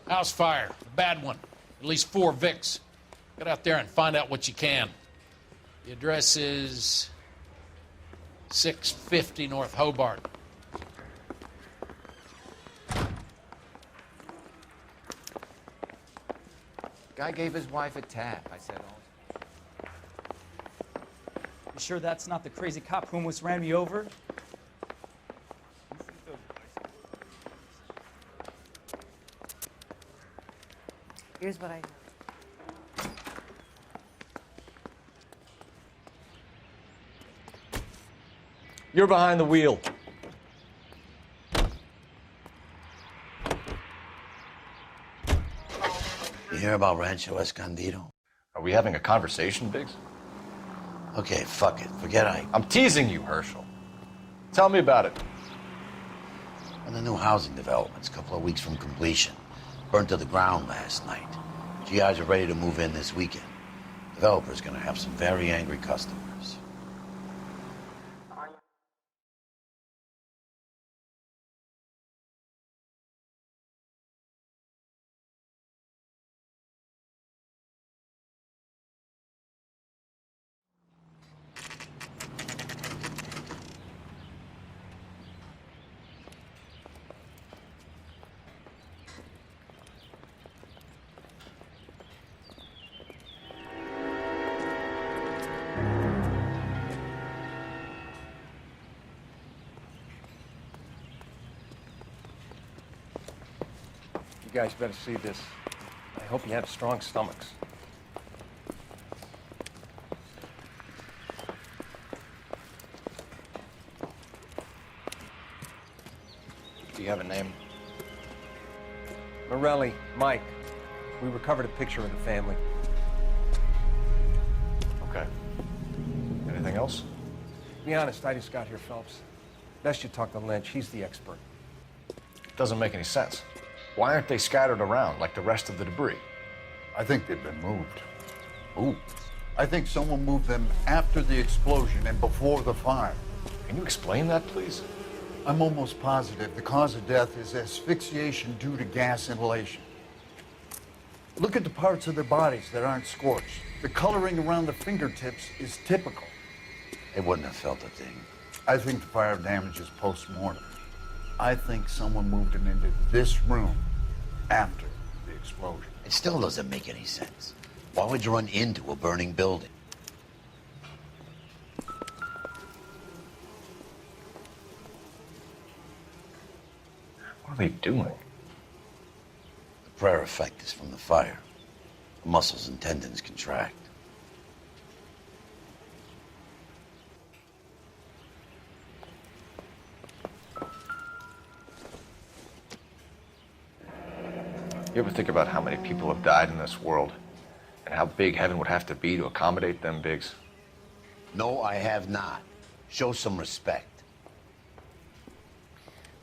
House fire, a bad one. At least 4 Vicks. Get out there and find out what you can. The address is 650 North Hobart. Guy gave his wife a tap. I said, oh. You sure that's not the crazy cop who almost ran me over? Here's what I know. You're behind the wheel. You hear about Rancho Escondido? Are we having a conversation, Biggs? Okay, fuck it. Forget I... I'm teasing you, Herschel. Tell me about it. On the new housing developments, a couple of weeks from completion. Burnt to the ground last night. GIs are ready to move in this weekend. Developer's gonna have some very angry customers. You guys better see this. I hope you have strong stomachs. Do you have a name? Morelli, Mike. We recovered a picture of the family. Okay. Anything else? Be honest, I just got here, Phelps. Best you talk to Lynch. He's the expert. Doesn't make any sense. Why aren't they scattered around like the rest of the debris? I think they've been moved. Ooh. I think someone moved them after the explosion and before the fire. Can you explain that, please? I'm almost positive the cause of death is asphyxiation due to gas inhalation. Look at the parts of their bodies that aren't scorched. The coloring around the fingertips is typical. They wouldn't have felt a thing. I think the fire damage is post-mortem. I think someone moved them into this room after the explosion. It still doesn't make any sense. Why would you run into a burning building? What are they doing? The prayer effect is from the fire. The muscles and tendons contract. You ever think about how many people have died in this world and how big heaven would have to be to accommodate them, Biggs? No, I have not. Show some respect.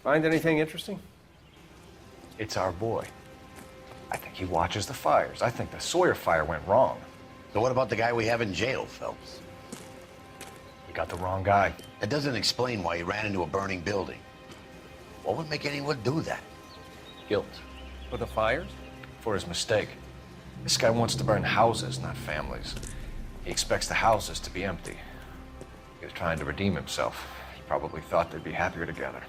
Find anything interesting? It's our boy. I think he watches the fires. I think the Sawyer fire went wrong. So what about the guy we have in jail, Phelps? We got the wrong guy. It doesn't explain why he ran into a burning building. What would make anyone do that? Guilt. For the fires? For his mistake. This guy wants to burn houses, not families. He expects the houses to be empty. He was trying to redeem himself. He probably thought they'd be happier together.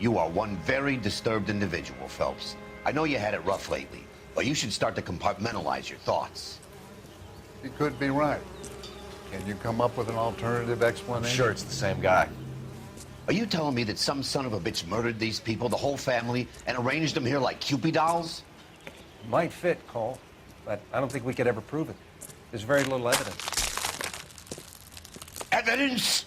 You are one very disturbed individual, Phelps. I know you had it rough lately, but you should start to compartmentalize your thoughts. He could be right. Can you come up with an alternative I'm explanation? sure it's the same guy. Are you telling me that some son of a bitch murdered these people, the whole family, and arranged them here like Cupid dolls? Might fit, Cole, but I don't think we could ever prove it. There's very little evidence. Evidence?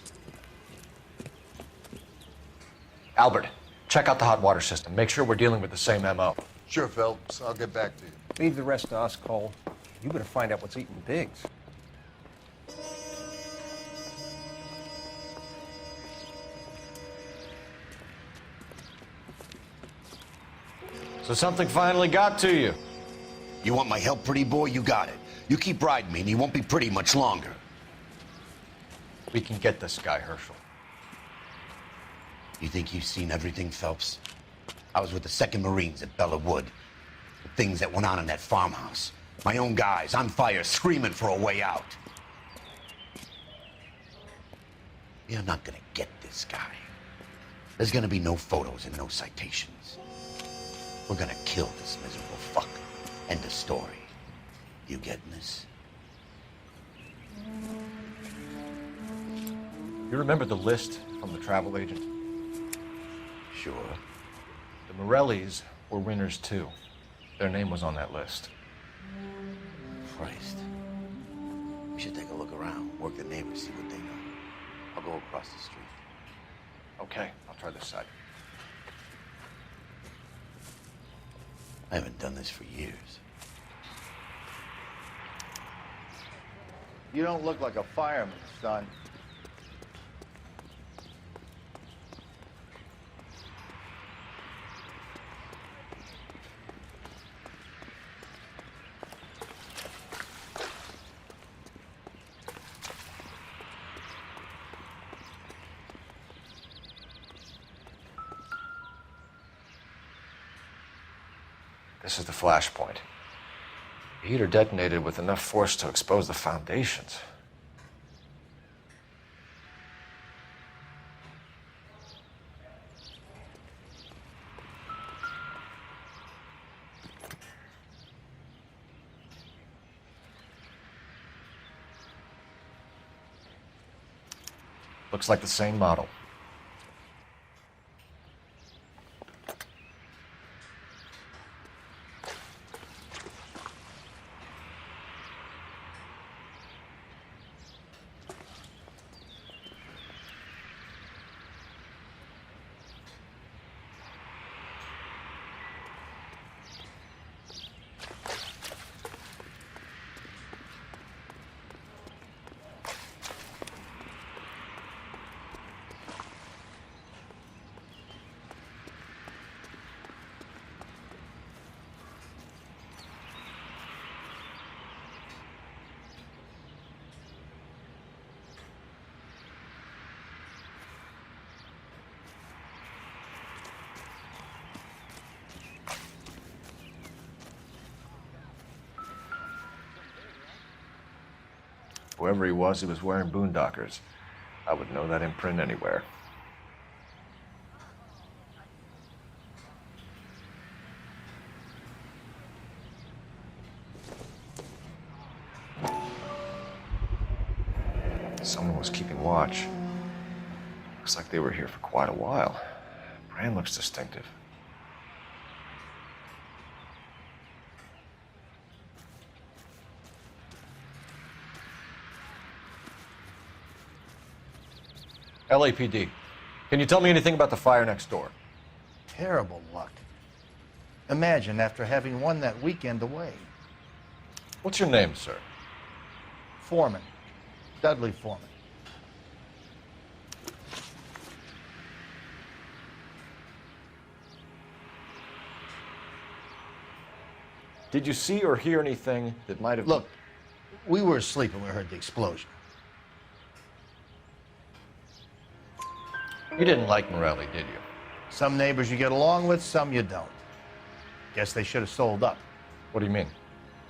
Albert, check out the hot water system. Make sure we're dealing with the same MO. Sure, Phelps. I'll get back to you. Leave the rest to us, Cole. You better find out what's eating Biggs. So something finally got to you. You want my help, pretty boy? You got it. You keep riding me, and you won't be pretty much longer. We can get this guy, Herschel. You think you've seen everything, Phelps? I was with the 2nd Marines at Bella Wood. The things that went on in that farmhouse. My own guys on fire, screaming for a way out. You're not gonna get this guy. There's gonna be no photos and no citations. We're gonna kill this miserable fuck. End of story. You getting this? You remember the list from the travel agent? Sure. The Morellis were winners too. Their name was on that list. Christ. We should take a look around, work the neighbors, see what they know. I'll go across the street. Okay, I'll try this side. I haven't done this for years. You don't look like a fireman, son. This is the flashpoint. The heater detonated with enough force to expose the foundations. Looks like the same model. Whoever he was wearing boondockers. I would know that imprint anywhere. Someone was keeping watch. Looks like they were here for quite a while. Brand looks distinctive. LAPD, can you tell me anything about the fire next door? Terrible luck. Imagine after having won that weekend away. What's your name, sir? Foreman. Dudley Foreman. Did you see or hear anything that might have... Look, we were asleep when we heard the explosion. You didn't like Morelli, did you? Some neighbors you get along with, some you don't. Guess they should have sold up. What do you mean?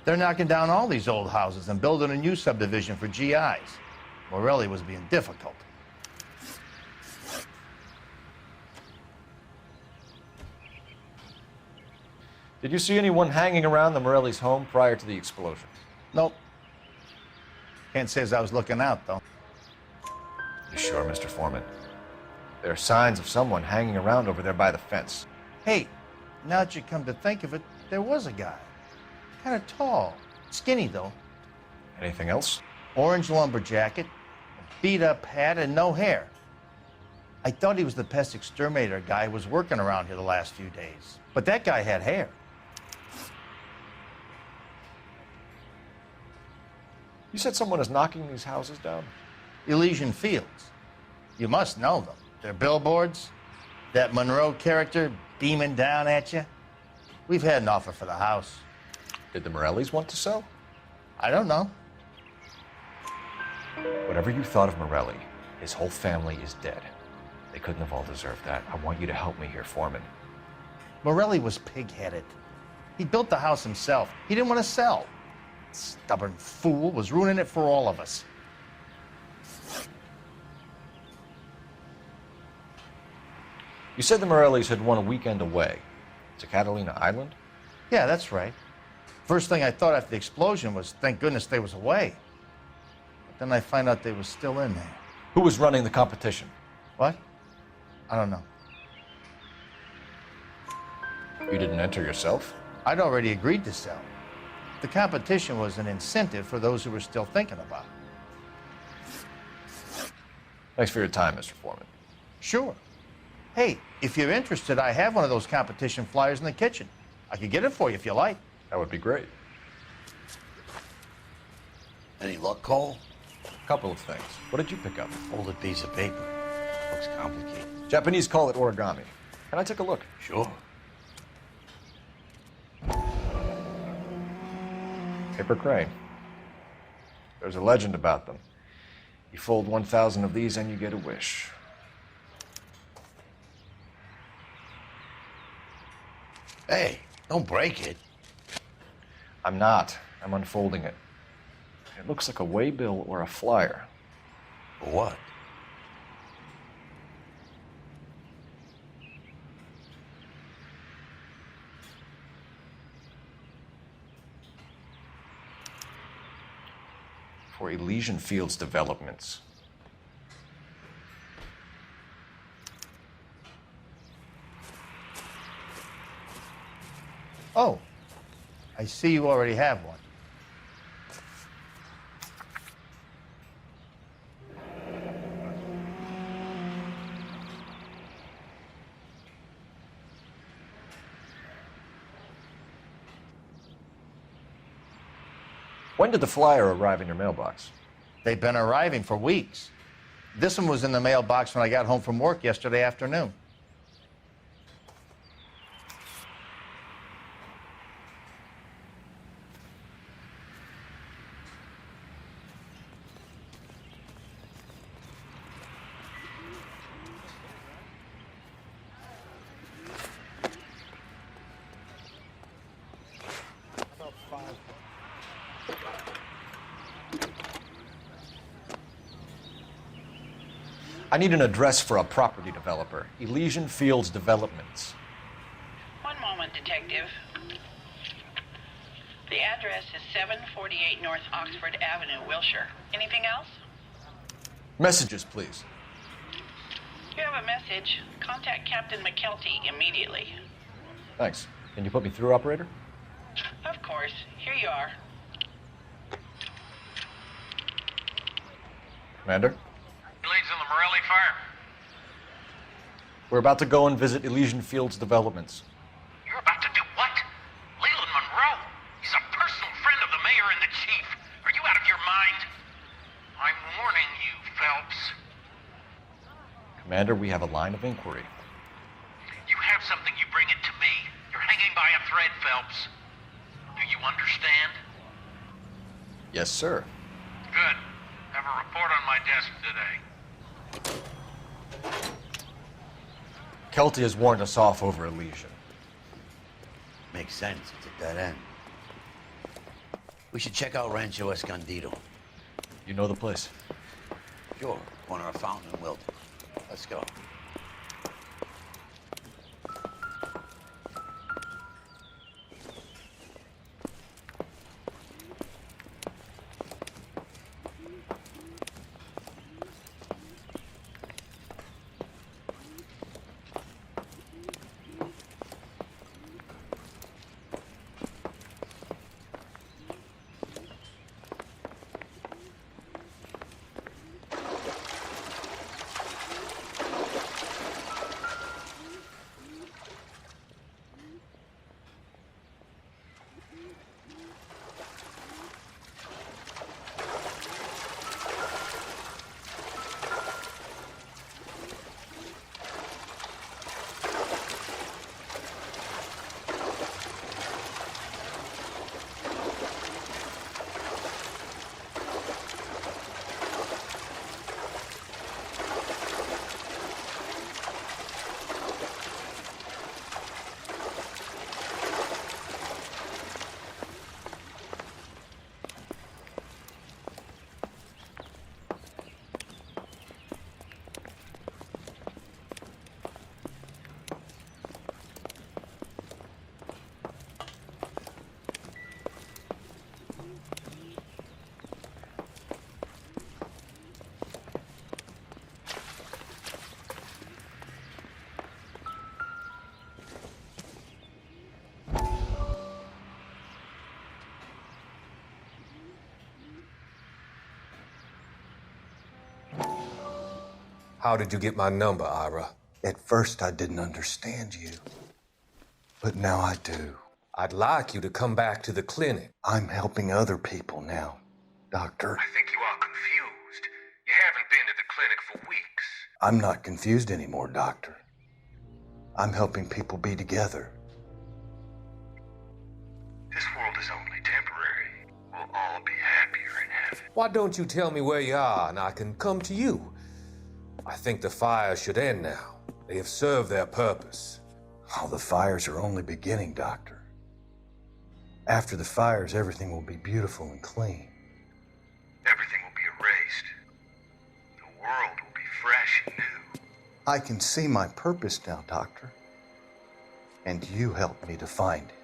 They're knocking down all these old houses and building a new subdivision for GIs. Morelli was being difficult. Did you see anyone hanging around the Morelli's home prior to the explosion? Nope. Can't say as I was looking out, though. You sure, Mr. Foreman? There are signs of someone hanging around over there by the fence. Hey, now that you come to think of it, there was a guy. Kind of tall. Skinny, though. Anything else? Orange lumber jacket, a beat-up hat, and no hair. I thought he was the pest exterminator guy who was working around here the last few days. But that guy had hair. You said someone is knocking these houses down? Elysian Fields. You must know them. They're billboards. That Monroe character beaming down at you. We've had an offer for the house. Did the Morellis want to sell? I don't know. Whatever you thought of Morelli, his whole family is dead. They couldn't have all deserved that. I want you to help me here, Foreman. Morelli was pig-headed. He built the house himself. He didn't want to sell. Stubborn fool was ruining it for all of us. You said the Morellis had won a weekend away to Catalina Island? Yeah, that's right. First thing I thought after the explosion was, thank goodness they was away. But then I find out they was still in there. Who was running the competition? What? I don't know. You didn't enter yourself? I'd already agreed to sell. The competition was an incentive for those who were still thinking about it. Thanks for your time, Mr. Foreman. Sure. Hey, if you're interested, I have one of those competition flyers in the kitchen. I could get it for you if you like. That would be great. Any luck, Cole? A couple of things. What did you pick up? Folded piece of paper. Looks complicated. Japanese call it origami. Can I take a look? Sure. Paper crane. There's a legend about them. You fold 1,000 of these and you get a wish. Hey, don't break it. I'm not. I'm unfolding it. It looks like a waybill or a flyer. For what? For Elysian Fields developments. Oh, I see you already have one. When did the flyer arrive in your mailbox? They've been arriving for weeks. This one was in the mailbox when I got home from work yesterday afternoon. I need an address for a property developer. Elysian Fields Developments. One moment, Detective. The address is 748 North Oxford Avenue, Wilshire. Anything else? Messages, please. If you have a message, contact Captain McKelty immediately. Thanks. Can you put me through, operator? Of course. Here you are. Commander? Leads in the Morelli fire. We're about to go and visit Elysian Fields Developments. You're about to do what? Leland Monroe? He's a personal friend of the mayor and the chief. Are you out of your mind? I'm warning you, Phelps. Commander, we have a line of inquiry. You have something, you bring it to me. You're hanging by a thread, Phelps. Do you understand? Yes, sir. Good. Have a report on my desk today. Kelty has warned us off over Elysian. Makes sense. It's a dead end. We should check out Rancho Escondido. You know the place? Sure. Corner of Fountain and Wilton. Let's go. How did you get my number, Ira? At first, I didn't understand you. But now I do. I'd like you to come back to the clinic. I'm helping other people now, Doctor. I think you are confused. You haven't been to the clinic for weeks. I'm not confused anymore, Doctor. I'm helping people be together. This world is only temporary. We'll all be happier in heaven. Why don't you tell me where you are and I can come to you? I think the fires should end now. They have served their purpose. Oh, the fires are only beginning, Doctor. After the fires, everything will be beautiful and clean. Everything will be erased. The world will be fresh and new. I can see my purpose now, Doctor. And you helped me to find it.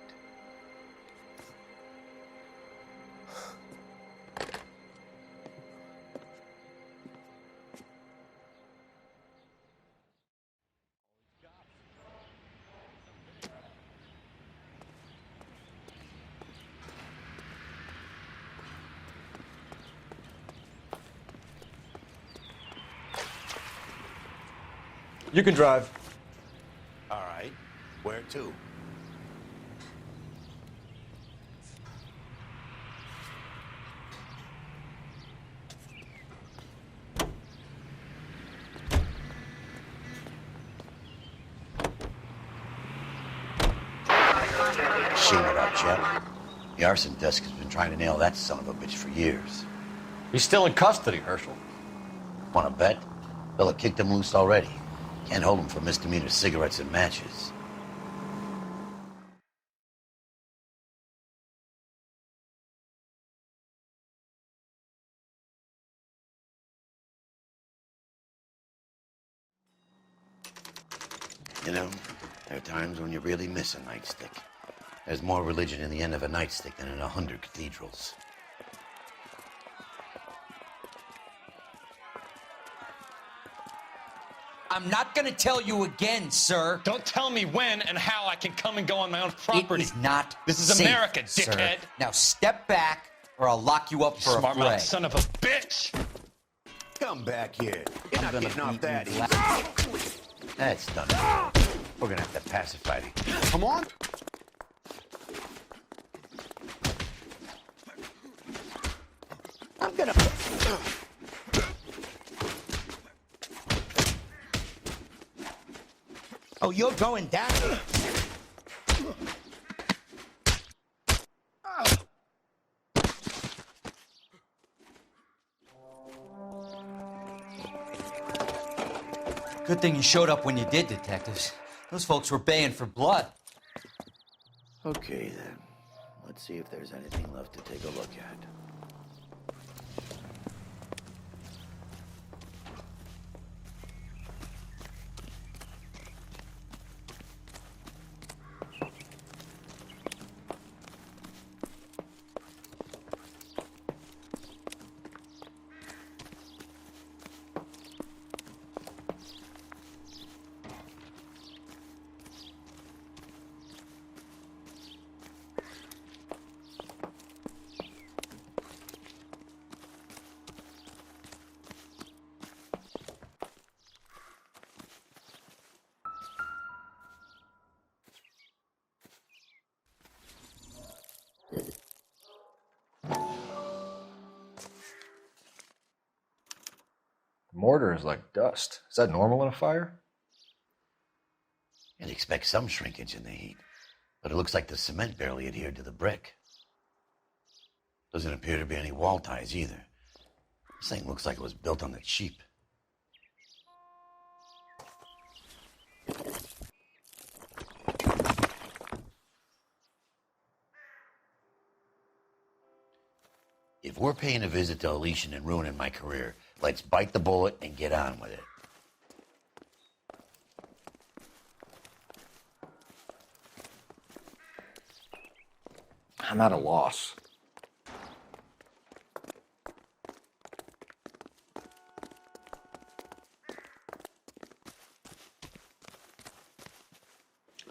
You can drive. All right. Where to? Shame about Chet. The arson desk has been trying to nail that son of a bitch for years. He's still in custody, Herschel. Want to bet? Fella kicked him loose already. Can't hold him for misdemeanor cigarettes and matches. You know, there are times when you really miss a nightstick. There's more religion in the end of a nightstick than in 100 cathedrals. I'm not gonna tell you again, sir. Don't tell me when and how I can come and go on my own property. It is not This is safe, America, sir. dickhead. Now step back or I'll lock you up for a Smart fray. mouth son of a bitch. Come back here. You're not getting off that easy. That's done. We're gonna have to pacify it. Come on. I'm gonna... Oh, you're going down. Good thing you showed up when you did, detectives. Those folks were baying for blood. Okay, then. Let's see if there's anything left to take a look at. Mortar is like dust. Is that normal in a fire? You'd expect some shrinkage in the heat, but it looks like the cement barely adhered to the brick. Doesn't appear to be any wall ties either. This thing looks like it was built on the cheap. If we're paying a visit to Elysian and ruining my career, let's bite the bullet and get on with it. I'm at a loss.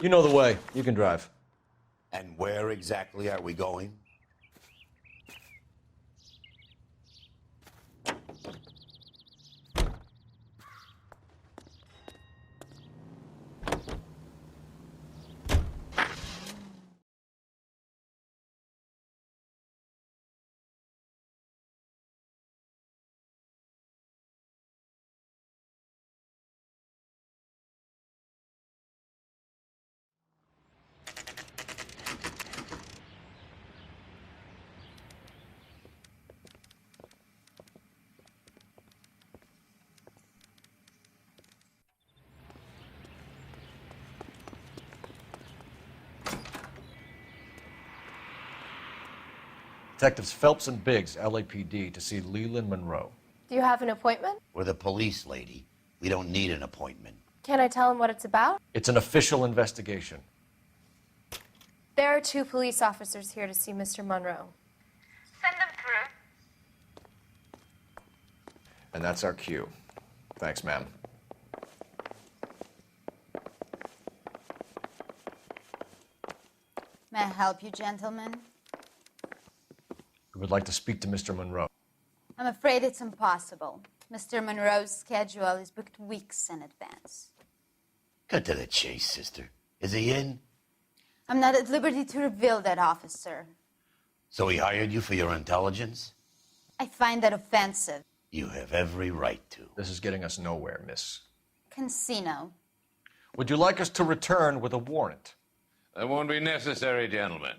You know the way. You can drive. And where exactly are we going? Detectives Phelps and Biggs, LAPD, to see Leland Monroe. Do you have an appointment? We're the police, lady. We don't need an appointment. Can I tell him what it's about? It's an official investigation. There are 2 police officers here to see Mr. Monroe. Send them through. And that's our cue. Thanks, ma'am. May I help you, gentlemen? We would like to speak to Mr. Monroe. I'm afraid it's impossible. Mr. Monroe's schedule is booked weeks in advance. Cut to the chase, sister. Is he in? I'm not at liberty to reveal that, officer. So he hired you for your intelligence? I find that offensive. You have every right to. This is getting us nowhere, miss. Casino. Would you like us to return with a warrant? That won't be necessary, gentlemen.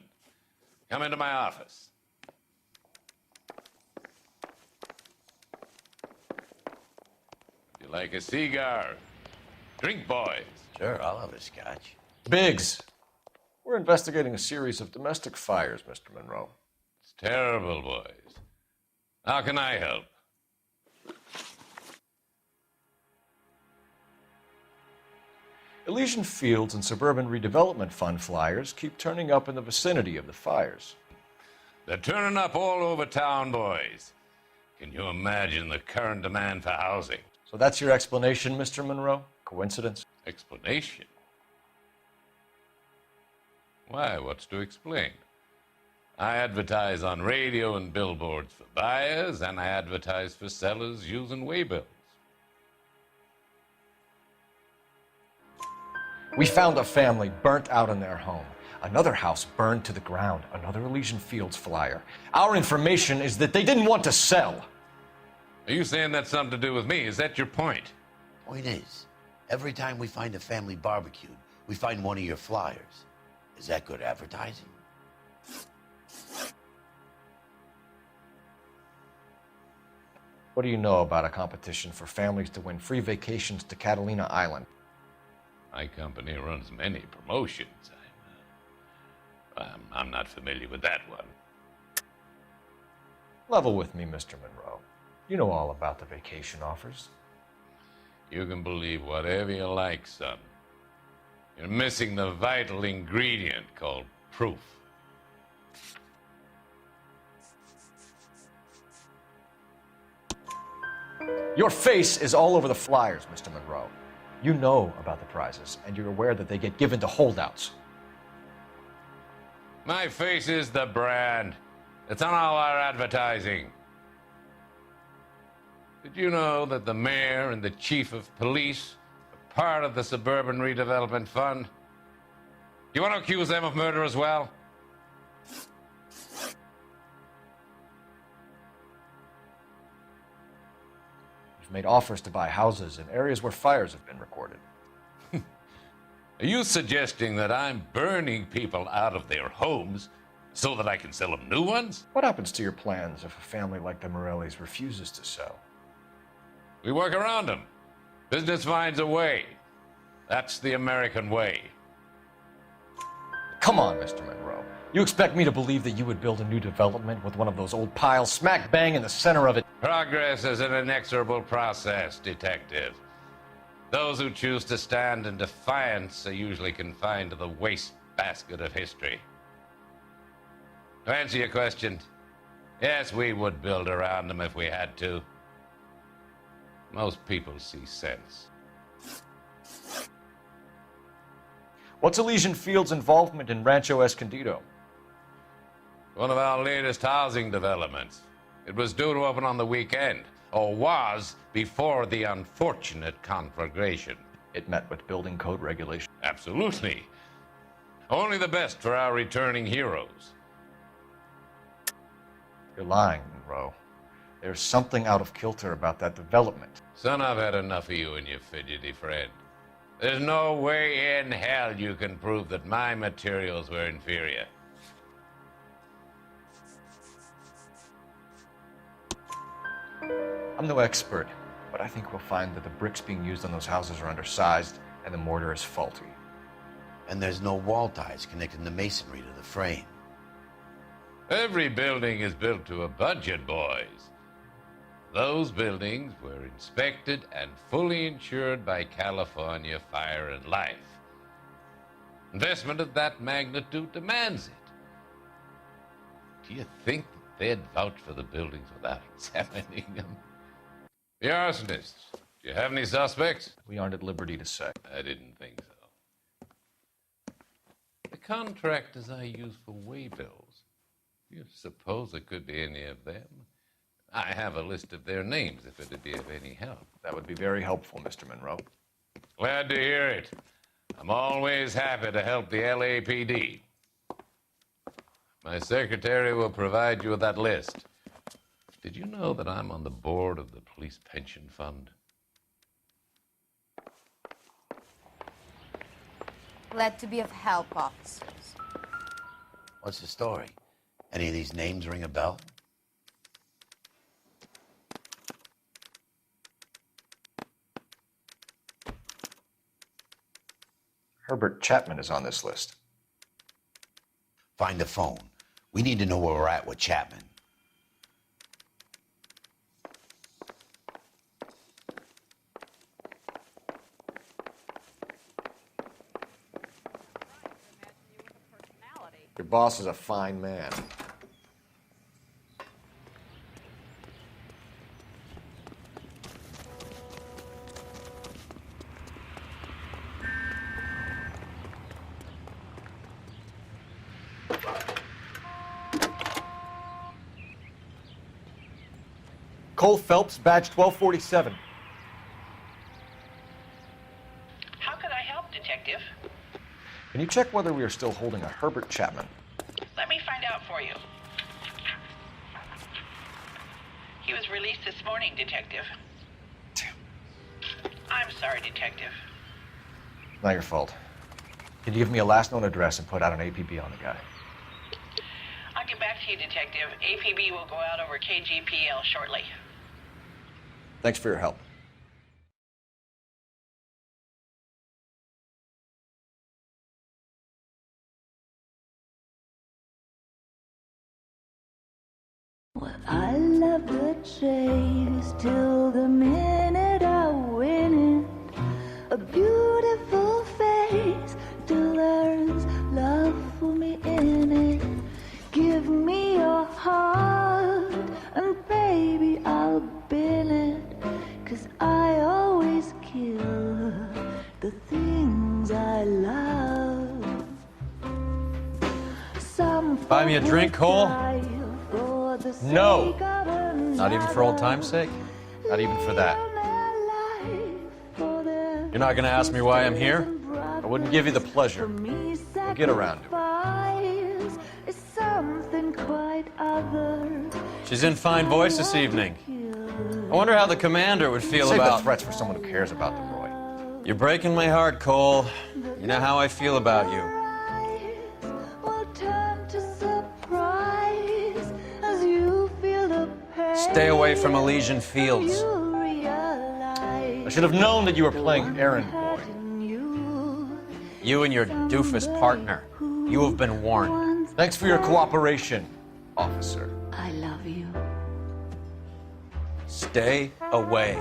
Come into my office. Would you like a cigar? Drink, boys. Sure, I'll have a scotch. Biggs, we're investigating a series of domestic fires, Mr. Monroe. It's terrible, boys. How can I help? Elysian Fields and Suburban Redevelopment Fund flyers keep turning up in the vicinity of the fires. They're turning up all over town, boys. Can you imagine the current demand for housing? So that's your explanation, Mr. Monroe? Coincidence? Explanation? Why, what's to explain? I advertise on radio and billboards for buyers, and I advertise for sellers using waybills. We found a family burnt out in their home. Another house burned to the ground. Another Elysian Fields flyer. Our information is that they didn't want to sell. Are you saying that's something to do with me? Is that your point? Point is, every time we find a family barbecued, we find one of your flyers. Is that good advertising? What do you know about a competition for families to win free vacations to Catalina Island? My company runs many promotions. I'm not familiar with that one. Level with me, Mr. Monroe. You know all about the vacation offers. You can believe whatever you like, son. You're missing the vital ingredient called proof. Your face is all over the flyers, Mr. Monroe. You know about the prizes, and you're aware that they get given to holdouts. My face is the brand. It's on all our advertising. Did you know that the mayor and the chief of police are part of the Suburban Redevelopment Fund? Do you want to accuse them of murder as well? You've made offers to buy houses in areas where fires have been recorded. Are you suggesting that I'm burning people out of their homes so that I can sell them new ones? What happens to your plans if a family like the Morellis refuses to sell? We work around them. Business finds a way. That's the American way. Come on, Mr. Monroe. You expect me to believe that you would build a new development with one of those old piles smack bang in the center of it? Progress is an inexorable process, detective. Those who choose to stand in defiance are usually confined to the wastebasket of history. To answer your question, yes, we would build around them if we had to. Most people see sense. What's Elysian Fields' involvement in Rancho Escondido? One of our latest housing developments. It was due to open on the weekend, or was before the unfortunate conflagration. It met with building code regulations. Absolutely. Only the best for our returning heroes. You're lying, Monroe. There's something out of kilter about that development. Son, I've had enough of you and your fidgety friend. There's no way in hell you can prove that my materials were inferior. I'm no expert, but I think we'll find that the bricks being used on those houses are undersized and the mortar is faulty. And there's no wall ties connecting the masonry to the frame. Every building is built to a budget, boys. Those buildings were inspected and fully insured by California Fire and Life. Investment of that magnitude demands it. Do you think that they'd vouch for the buildings without examining them? The arsonists, do you have any suspects? We aren't at liberty to say. I didn't think so. The contractors I use for waybills, do you suppose it could be any of them? I have a list of their names if it'd be of any help. That would be very helpful, Mr. Monroe. Glad to hear it. I'm always happy to help the LAPD. My secretary will provide you with that list. Did you know that I'm on the board of the police pension fund? Glad to be of help, officers. What's the story? Any of these names ring a bell? Herbert Chapman is on this list. Find the phone. We need to know where we're at with Chapman. Your boss is a fine man. Cole Phelps, badge 1247. How could I help, Detective? Can you check whether we are still holding a Herbert Chapman? Let me find out for you. He was released this morning, Detective. I'm sorry, Detective. Not your fault. Can you give me a last known address and put out an APB on the guy? I'll get back to you, Detective. APB will go out over KGPL shortly. Thanks for your help. Well, I love the chase till the minute I win it. A beautiful face till there's love for me in it. Give me your heart and baby I'll bill it. 'Cause I always kill the things I love. Some Buy me a drink, Cole? No. Not even for old time's sake? Not even for that. You're not gonna ask me why I'm here? I wouldn't give you the pleasure. We'll get around to it. Is something quite other. She's in fine voice this evening. I wonder how the commander would feel Save about... the threats for someone who cares about them, Roy. You're breaking my heart, Cole. You know how I feel about you. Stay away from Elysian Fields. I should have known that you were playing errand boy. You and your doofus partner. You have been warned. Thanks for your cooperation, officer. I love you. Stay away.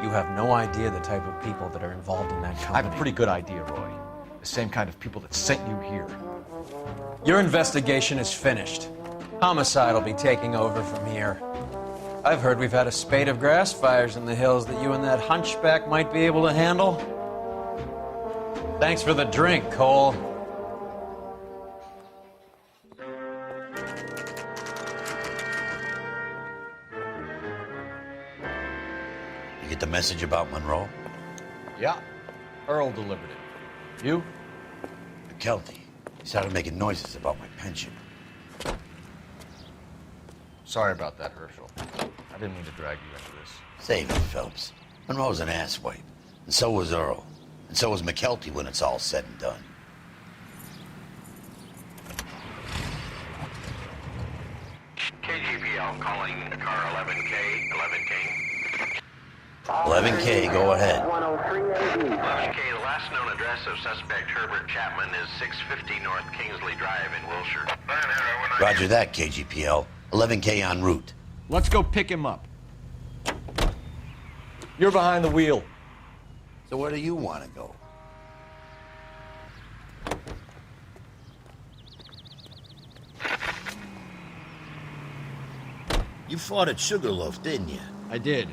You have no idea the type of people that are involved in that company. I have a pretty good idea, Roy. The same kind of people that sent you here. Your investigation is finished. Homicide will be taking over from here. I've heard we've had a spate of grass fires in the hills that you and that hunchback might be able to handle. Thanks for the drink, Cole. You get the message about Monroe? Yeah. Earl delivered it. You? McKelty. He started making noises about my pension. Sorry about that, Herschel. I didn't mean to drag you into this. Save it, Phelps. Monroe's an asswipe. And so was Earl. And so was McKelty when it's all said and done. KGPL calling car 11K, 11K. 11K, go ahead. 11K, the last known address of suspect Herbert Chapman is 650 North Kingsley Drive in Wilshire. Roger that, KGPL. 11K en route. Let's go pick him up. You're behind the wheel. So where do you want to go? You fought at Sugarloaf, didn't you? I did,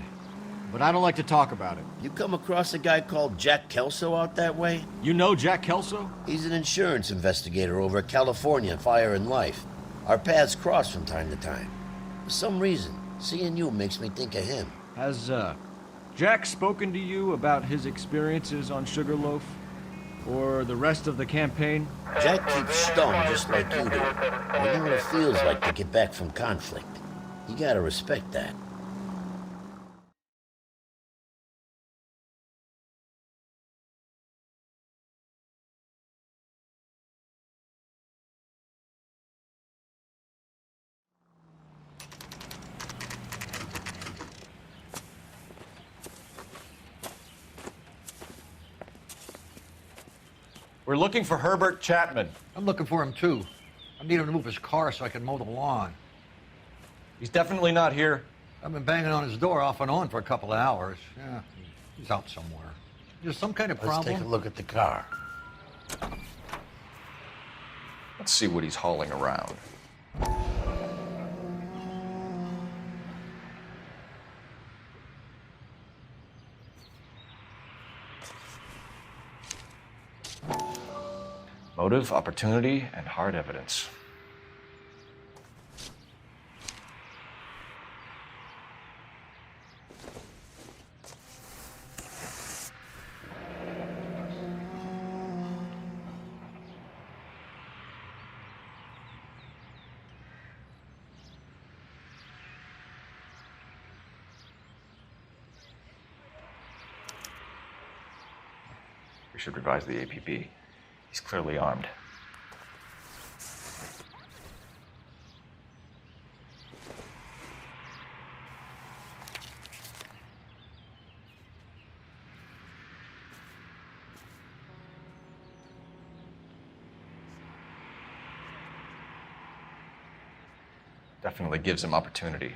but I don't like to talk about it. You come across a guy called Jack Kelso out that way? You know Jack Kelso? He's an insurance investigator over at California Fire and Life. Our paths cross from time to time. For some reason, seeing you makes me think of him. Has, Jack spoken to you about his experiences on Sugarloaf? Or the rest of the campaign? Jack keeps stum just like you do. I know what it feels like to get back from conflict. You gotta respect that. We're looking for Herbert Chapman. I'm looking for him, too. I need him to move his car so I can mow the lawn. He's definitely not here. I've been banging on his door off and on for a couple of hours. Yeah, he's out somewhere. There's some kind of problem. Let's take a look at the car. Let's see what he's hauling around. Motive, opportunity, and hard evidence. We should revise the APB. He's clearly armed. Definitely gives him opportunity.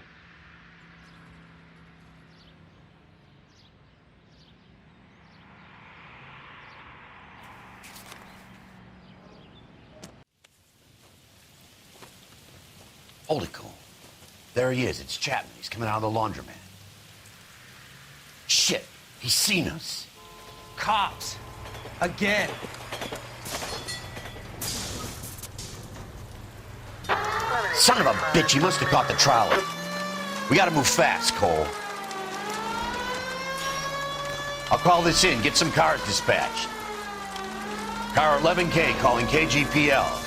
Hold it, Cole. There he is. It's Chapman. He's coming out of the laundromat. Shit. He's seen us. Cops. Again. Son of a bitch. He must have caught the trolley. We gotta move fast, Cole. I'll call this in. Get some cars dispatched. Car 11K calling KGPL.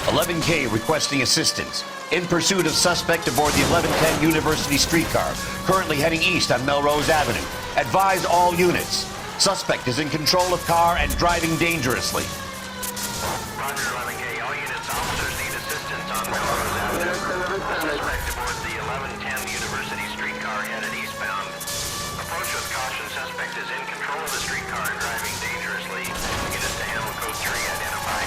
11K requesting assistance. In pursuit of suspect aboard the 1110 University streetcar, currently heading east on Melrose Avenue. Advise all units. Suspect is in control of car and driving dangerously. Roger, 11K. All units, officers need assistance on Melrose Avenue. Suspect aboard the 1110 University streetcar headed eastbound. Approach with caution. Suspect is in control of the streetcar and driving dangerously. Units to handle code 3 identified.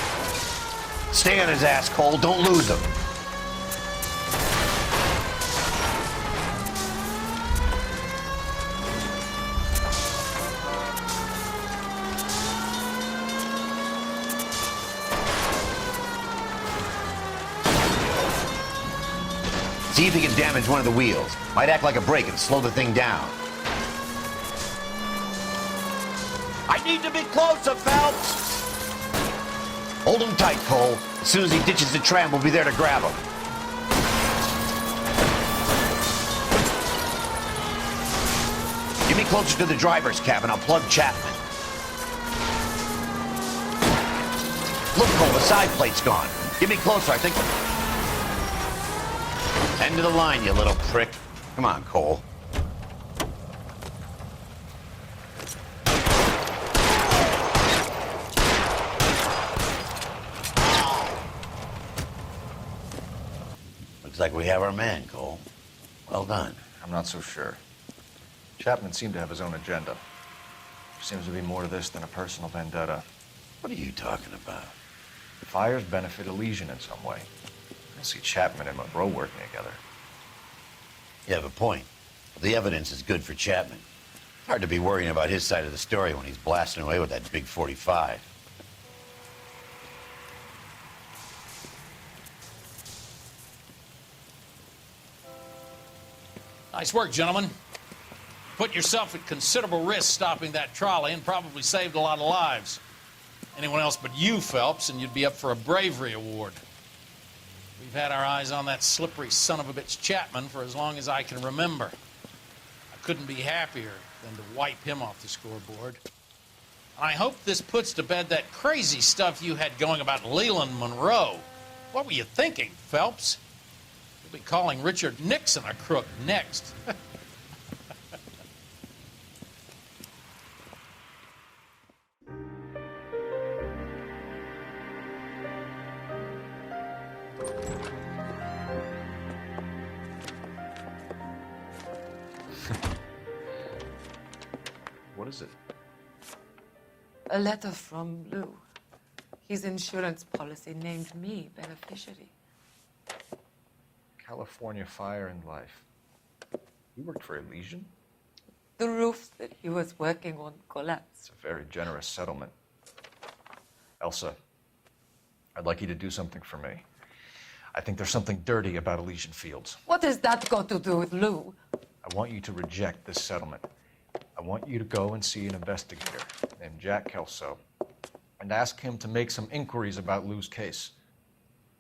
Stay on his ass, Cole. Don't lose him. See if he can damage one of the wheels. Might act like a brake and slow the thing down. I need to be closer, Phelps! Hold him tight, Cole. As soon as he ditches the tram, we'll be there to grab him. Get me closer to the driver's cabin. I'll plug Chapman. Look, Cole, the side plate's gone. Get me closer, I think. End of the line, you little prick. Come on, Cole. Looks like we have our man, Cole. Well done. I'm not so sure. Chapman seemed to have his own agenda. There seems to be more to this than a personal vendetta. What are you talking about? Fires benefit Elysian in some way. I don't see Chapman and Monroe working together. You have a point. The evidence is good for Chapman. Hard to be worrying about his side of the story when he's blasting away with that big 45. Nice work, gentlemen. Put yourself at considerable risk stopping that trolley and probably saved a lot of lives. Anyone else but you, Phelps, and you'd be up for a bravery award. We've had our eyes on that slippery son of a bitch Chapman for as long as I can remember. I couldn't be happier than to wipe him off the scoreboard. I hope this puts to bed that crazy stuff you had going about Leland Monroe. What were you thinking, Phelps? You'll be calling Richard Nixon a crook next. What is it? A letter from Lou. His insurance policy named me beneficiary. California Fire and Life. You worked for Elysian? The roofs that he was working on collapsed. It's a very generous settlement. Elsa, I'd like you to do something for me. I think there's something dirty about Elysian Fields. What has that got to do with Lou? I want you to reject this settlement. I want you to go and see an investigator named Jack Kelso and ask him to make some inquiries about Lou's case.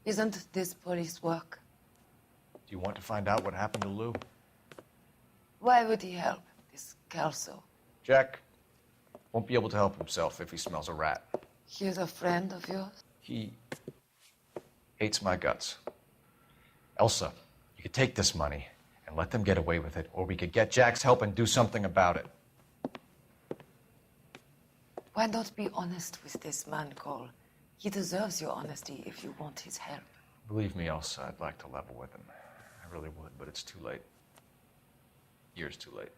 Isn't this police work? Do you want to find out what happened to Lou? Why would he help, this Kelso? Jack won't be able to help himself if he smells a rat. He's a friend of yours? He hates my guts. Elsa, you could take this money and let them get away with it, or we could get Jack's help and do something about it. Why not be honest with this man, Cole? He deserves your honesty if you want his help. Believe me, Elsa, I'd like to level with him. I really would, but it's too late. Years too late.